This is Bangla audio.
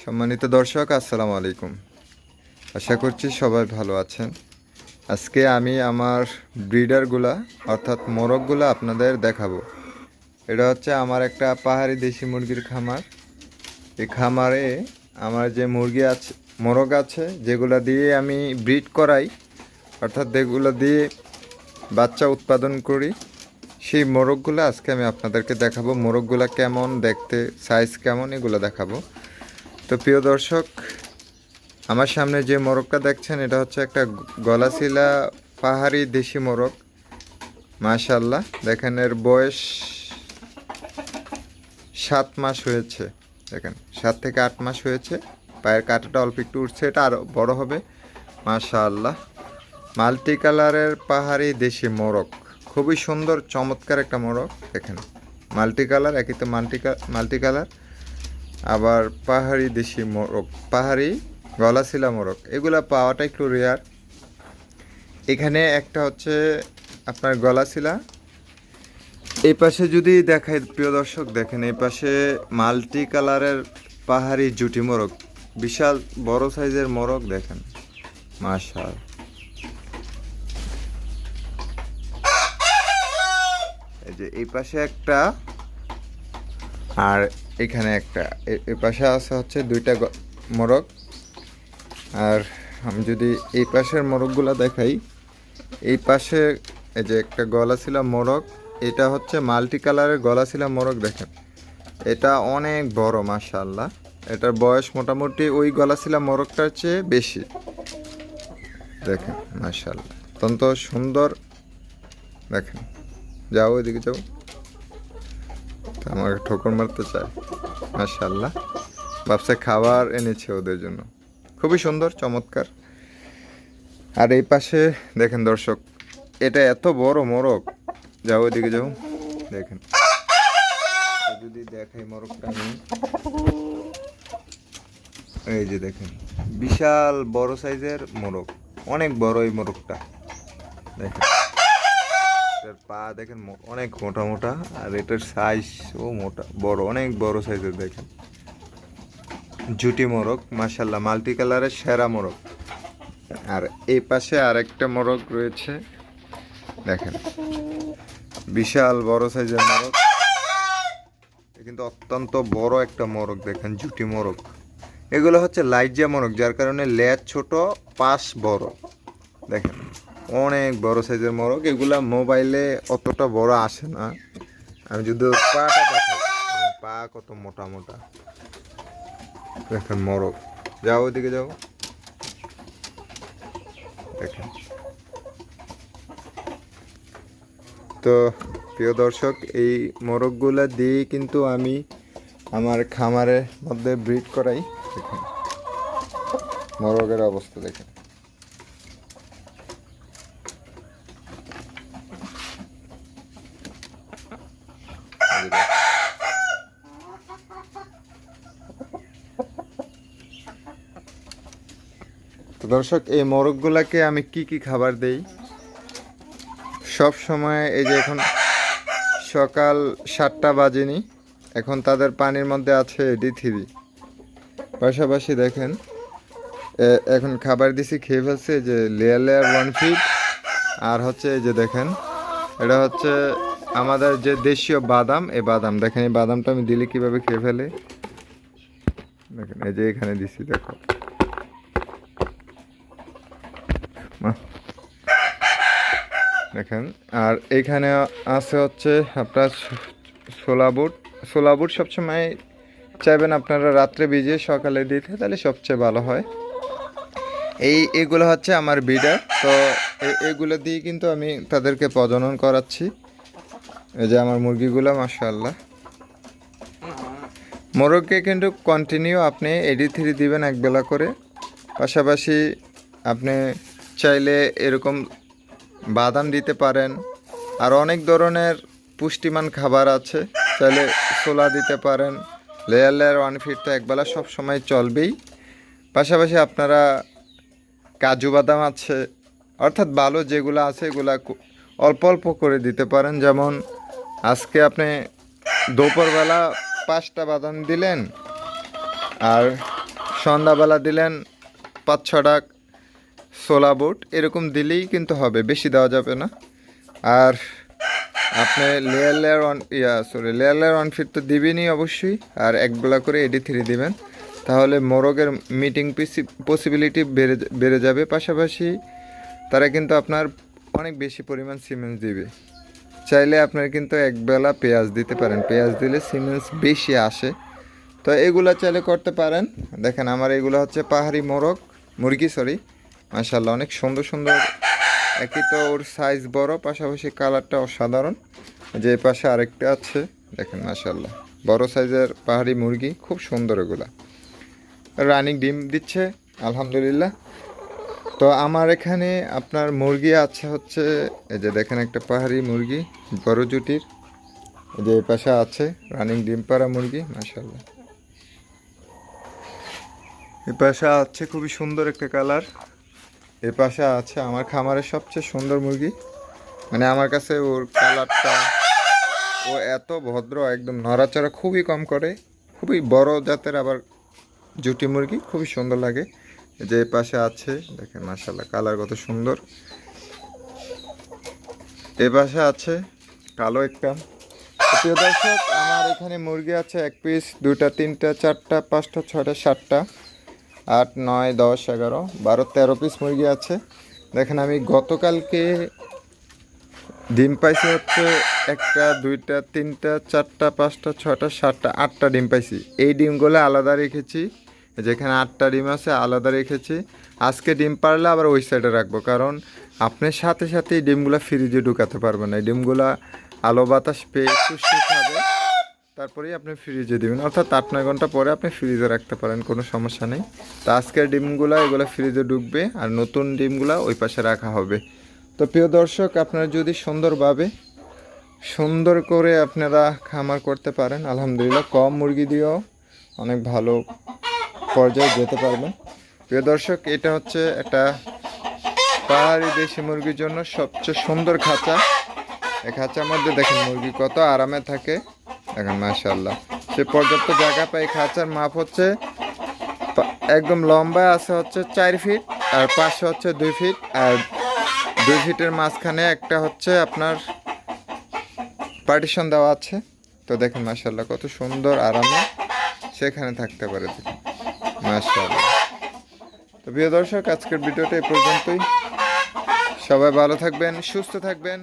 সম্মানিত দর্শক, আসসালামু আলাইকুম। আশা করছি সবাই ভালো আছেন। আজকে আমি আমার ব্রিডারগুলা অর্থাৎ মোরগগুলা আপনাদের দেখাবো। এটা হচ্ছে আমার একটা পাহাড়ি দেশি মুরগির খামার। এই খামারে আমার যে মুরগি আছে, মোরগ আছে, যেগুলো দিয়ে আমি ব্রিড করাই, অর্থাৎ যেগুলো দিয়ে বাচ্চা উৎপাদন করি, সেই মোরগগুলো আজকে আমি আপনাদেরকে দেখাবো। মোরগগুলা কেমন দেখতে, সাইজ কেমন, এগুলো দেখাবো। তো প্রিয় দর্শক, আমার সামনে যে মোরগটা দেখছেন এটা হচ্ছে একটা গলাশিলা পাহাড়ি দেশি মোরগ। মাশাআল্লাহ, দেখেন এর বয়স 7 মাস হয়েছে। দেখেন 7 থেকে 8 মাস হয়েছে। পায়ের কাঁটাটা অল্প একটু উঠছে, এটা আরও বড় হবে। মাশাআল্লাহ, মাল্টি কালারের পাহাড়ি দেশি মোরগ, খুবই সুন্দর চমৎকার একটা মোরগ। দেখেন মাল্টি কালার, একই তো মাল্টি কালার, আবার পাহাড়ি দেশি মোরগ, পাহাড়ি গলাশিলা মোরগ, এগুলা পাওয়াটা একটু রেয়ার। এখানে একটা হচ্ছে আপনার গলাশিলা। এই পাশে যদি দেখাই প্রিয় দর্শক, দেখেন এই পাশে মাল্টি কালারের পাহাড়ি জুটি মোরগ, বিশাল বড় সাইজের মোরগ। দেখেন মাশাআল্লাহ, এই যে এই পাশে একটা, আর এখানে একটা, এই পাশে আছে হচ্ছে দুইটা মোরগ। আর আমি যদি এই পাশের মোরগগুলা দেখাই, এই পাশে এই যে একটা গলাশিলা মোরগ, এটা হচ্ছে মাল্টি কালারের গলাশিলা মোরগ। দেখেন এটা অনেক বড়, মাশাআল্লাহ। এটার বয়স মোটামুটি ওই গলাশিলা মোরগটার চেয়ে বেশি। দেখেন মাশাআল্লাহ, অত্যন্ত সুন্দর। দেখেন, যাও ওইদিকে যাও, আমাকে ঠোকর মারতে চায়। মাশাআল্লাহ, বাপসে খাবার এনেছে ওদের জন্য, খুবই সুন্দর চমৎকার। আর এই পাশে দেখেন দর্শক, এটা এত বড় মোরগ, যাও ওইদিকে যাও। দেখেন যদি দেখাই মোরগটা আমি, এই যে দেখেন বিশাল বড় সাইজের মোরগ, অনেক বড় এই মোরগটা। দেখেন এটার পা দেখেন অনেক মোটা মোটা, আর এটার সাইজ ও মোটা বড়, অনেক বড় সাইজের। দেখেন জুটি মোরগ, মাশাআল্লাহ, মাল্টি কালারের সেরা মোরগ। আর এই পাশে আরেকটা মোরগ রয়েছে, দেখেন বিশাল বড় সাইজের মোরগ, কিন্তু অত্যন্ত বড় একটা মোরগ। দেখেন জুটি মোরগ, এগুলো হচ্ছে লাইজা মোরগ, যার কারণে লেজ ছোট, পাশ বড়। দেখেন অনেক বড় সাইজের মোরগ। এগুলা মোবাইলে অতটা বড় আসে না। আমি যদি পাটা দেখাই, পা কত মোটা মোটা। দেখেন মোরগ, যাও ওইদিকে যাও। দেখেন তো প্রিয় দর্শক, এই মোরগগুলা দিয়ে কিন্তু আমি আমার খামারের মধ্যে ব্রিড করাই। দেখেন মোরগের অবস্থা দেখেন। তো দর্শক, এই মোরগগুলাকে আমি কি কি খাবার দেই সব সময়, এই যে এখন সকাল 7টা বাজেনি, এখন তাদের পানির মধ্যে আছে D3। পাশাপাশি দেখেন এখন খাবার দিছি, খেয়ে ফেলছে, যে লেয়ার 1 ফিট। আর হচ্ছে এই যে দেখেন, এটা হচ্ছে আমাদের যে দেশীয় বাদাম, এই বাদাম দেখেন, এই বাদামটা আমি দিলে কীভাবে খেয়ে ফেলে। দেখেন এই যে এখানে দিছি, দেখো দেখেন। আর এইখানে আছে হচ্ছে আপনার ছোলা বুট। ছোলা বুট সবসময় চাইবেন আপনারা রাত্রে ভিজিয়ে সকালে দিতে, তাহলে সবচেয়ে ভালো হয়। এগুলো হচ্ছে আমার ব্রিডার। তো এগুলো দিয়ে কিন্তু আমি তাদেরকে প্রজনন করাচ্ছি। এই যে আমার মুরগিগুলো, মাশাআল্লাহ। মোরগকে কিন্তু কন্টিনিউ আপনি D3 দিবেন একবেলা করে। পাশাপাশি আপনি চাইলে এরকম বাদাম দিতে পারেন, আর অনেক ধরনের পুষ্টিমান খাবার আছে, চাইলে ছোলা দিতে পারেন। লেয়ার 1 ফিট তো একবেলা সব সময় চলবেই। পাশাপাশি আপনারা কাজু বাদাম আছে, অর্থাৎ ভালো যেগুলো আছে এগুলা অল্প অল্প করে দিতে পারেন। যেমন আজকে আপনি দুপুরবেলা 5টা বাদাম দিলেন, আর সন্ধ্যাবেলা দিলেন 5-6টা সোলা বুট, এরকম দিলেই কিন্তু হবে, বেশি দেওয়া যাবে না। আর আপনি লেয়ার 1 ফিট তো দিবেনই অবশ্যই, আর একবেলা করে AD3 দিবেন, তাহলে মোরগের মিটিং পসিবিলিটি বেড়ে যাবে। পাশাপাশি তারা কিন্তু আপনার অনেক বেশি পরিমাণ সিমেন্স দিবে। চাইলে আপনার কিন্তু একবেলা পেঁয়াজ দিতে পারেন, পেঁয়াজ দিলে সিমেন্স বেশি আসে, তো এগুলা চাইলে করতে পারেন। দেখেন আমার এগুলো হচ্ছে পাহাড়ি মুরগি মাশাআল্লাহ, অনেক সুন্দর সুন্দর। একই তো ওর সাইজ বড়, পাশাপাশি কালারটা অসাধারণ। যে পাশে আরেকটা আছে দেখেন মাশাআল্লাহ, বড় সাইজের পাহাড়ি মুরগি, খুব সুন্দর এগুলা। রানিং ডিম দিচ্ছে আলহামদুলিল্লাহ। তো আমার এখানে আপনার মুরগি আছে হচ্ছে, এই যে দেখেন একটা পাহাড়ি মুরগি বড় জুটির, যে এই পাশে আছে রানিং ডিম পাড়া মুরগি মাশাআল্লাহ। এই পাশে আছে খুবই সুন্দর একটা কালার। এ পাশে আছে আমার খামারের সবচেয়ে সুন্দর মুরগি, মানে আমার কাছে ওর কালারটা, ও এত ভদ্র, একদম নড়াচড়া খুবই কম করে, খুবই বড় জাতের আবার জুটি মুরগি, খুবই সুন্দর লাগে। যে পাশে আছে দেখেন মাশাআল্লাহ, কালার কত সুন্দর। এ পাশে আছে কালো একটা। প্রিয় দর্শক, আমার এখানে মুরগি আছে 1 পিস, 2টা 3টা 4টা 5টা 6টা 7টা 8 9 10 11 12 13 পিস মুরগি আছে। দেখেন আমি গতকালকে ডিম পাইছি হচ্ছে 1টা 2টা 3টা 4টা 5টা 6টা 7টা 8টা ডিম পাইছি। এই ডিমগুলো আলাদা রেখেছি, যেখানে 8টা ডিম আছে আলাদা রেখেছি। আজকে ডিম পারলে আবার ওই সাইডে রাখবো, কারণ আপনার সাথে সাথে এই ডিমগুলো ফ্রিজে ঢুকাতে পারবেন না। এই ডিমগুলো আলো বাতাস পেয়ে একটু শুকাবে, তারপরেই আপনি ফ্রিজে দেবেন, অর্থাৎ 8-9 ঘন্টা পরে আপনি ফ্রিজে রাখতে পারেন, কোনো সমস্যা নেই। তো আজকের ডিমগুলো এগুলো ফ্রিজে ঢুকবে, আর নতুন ডিমগুলো ওই পাশে রাখা হবে। তো প্রিয় দর্শক, আপনারা যদি সুন্দর করে আপনারা খামার করতে পারেন, আলহামদুলিল্লাহ কম মুরগি দিয়েও অনেক ভালো পর্যায়ে যেতে পারবেন। প্রিয় দর্শক, এটা হচ্ছে একটা পাহাড়ি দেশি মুরগির জন্য সবচেয়ে সুন্দর খাঁচা। এই খাঁচার মধ্যে দেখেন মুরগি কত আরামে থাকে, দেখেন মাশাআল্লাহ। সে পর্যাপ্ত জায়গা পায়। খাঁচার মাপ হচ্ছে একদম লম্বা আছে হচ্ছে 4 ফিট, আর পাশে হচ্ছে 2 ফিট, আর 2 ফিটের মাঝখানে একটা হচ্ছে আপনার পার্টিশন দেওয়া আছে। তো দেখেন মাশাআল্লাহ কত সুন্দর আরামে সেখানে থাকতে পারে, মাশাআল্লাহ। তো প্রিয় দর্শক, আজকের ভিডিওটা এই পর্যন্তই। সবাই ভালো থাকবেন, সুস্থ থাকবেন।